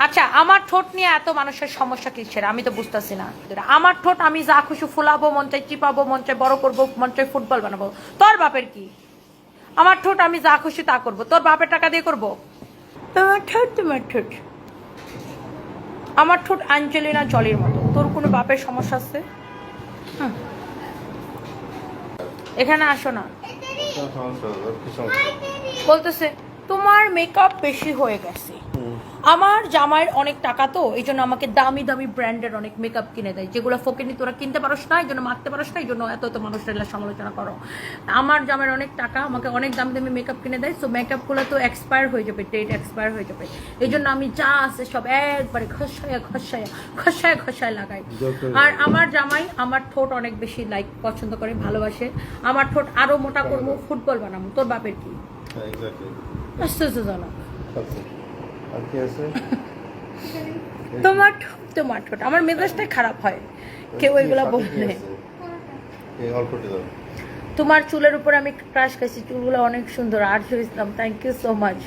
আচ্ছা, আমার ঠোঁট নিয়ে এত মানুষের সমস্যা কিসের আমি তো বুঝতেছি না। আমার ঠোঁট আমি যা খুশি ফুলাবো, মন চাই চিপাবো, মন চাই বড় করবো, মন চাই ফুটবল বানাবো। তোর বাপের কি? আমার ঠোঁট আমি যা খুশি তা করবো। তোর বাপের টাকা দিয়ে করবো? তোমার ঠোঁট তোমার ঠোঁট। আমার ঠোঁট অ্যাঞ্জেলিনা জলির মতো। তোর কোনো বাপের সমস্যা আছে? এখানে আসো না। বলতেছে তোমার মেকআপ বেশি হয়ে গেছে। আমার জামাইয়ের অনেক টাকা তো এই জন্য আমাকে দামি দামি ব্র্যান্ডের অনেক মেকআপ কিনে দেয়, যেগুলো ফোকেনি তোরা কিনতে পারোস না, এই জন্য মারতে পারোস না, এই জন্য এত এত মানুষের সমালোচনা করো। আমার জামাইয়ের অনেক টাকা, আমাকে অনেক দামি দামি মেকআপ কিনে দেয়। সো মেকআপগুলো তো এক্সপায়ার হয়ে যাবে, ডেট এক্সপায়ার হয়ে যাবে। এই জন্য আমি যা আছে সব একবারে ঘষায় লাগাই। আর আমার জামাই আমার ঠোঁট অনেক বেশি পছন্দ করে, ভালোবাসে। আমার ঠোঁট আরো মোটা করবো, ফুটবল বানাবো। তোর বাপের কি? আশ্চর্যজনক। তোমার তোমার ঠোঁট। আমার মেজাজটাই খারাপ হয় কেউ এগুলা বললে। তোমার চুলের উপর আমি ক্রাশ খাইছি, চুলগুলো অনেক সুন্দর। Arzu Islam, thank you so much.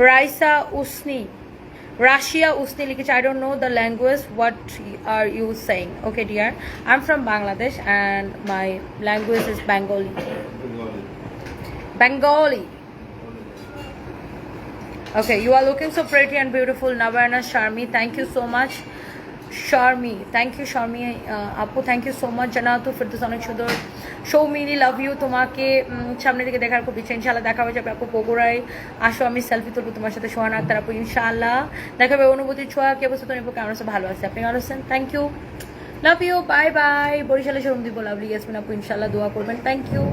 Raisa Usni, Russia Usni লিখেছে, I don't know the language, what are you saying? Okay dear, I'm from Bangladesh and my language is Bengali. Okay, you are looking so pretty and beautiful. Navarna Sharmi, thank you so much. Sharmi, thank you Sharmi. Apu, thank you so much. Janatu Firdaus অনেক সুন্দর। show me love you, তোমাকে সামনে থেকে দেখার খুব ইচ্ছা। ইনশাআল্লাহ দেখা হয়ে যাবে আপু বগুড়ায়। আসো, আমি সেলফি তুলবো তোমার সাথে। সোহানা আক্তার আপু, ইনশাআল্লাহ দেখা হবে। অনুভূতির ছোঁয়া, কি অবস্থা তোমার? কেমন আছে? ভালো আছে। আপনি ভালো আছেন? Thank you, love you, bye bye. বরিশালে শোরুম দিব লাভলি ইয়াসমিন আপু, ইনশাআল্লাহ দোয়া করবেন। Thank you.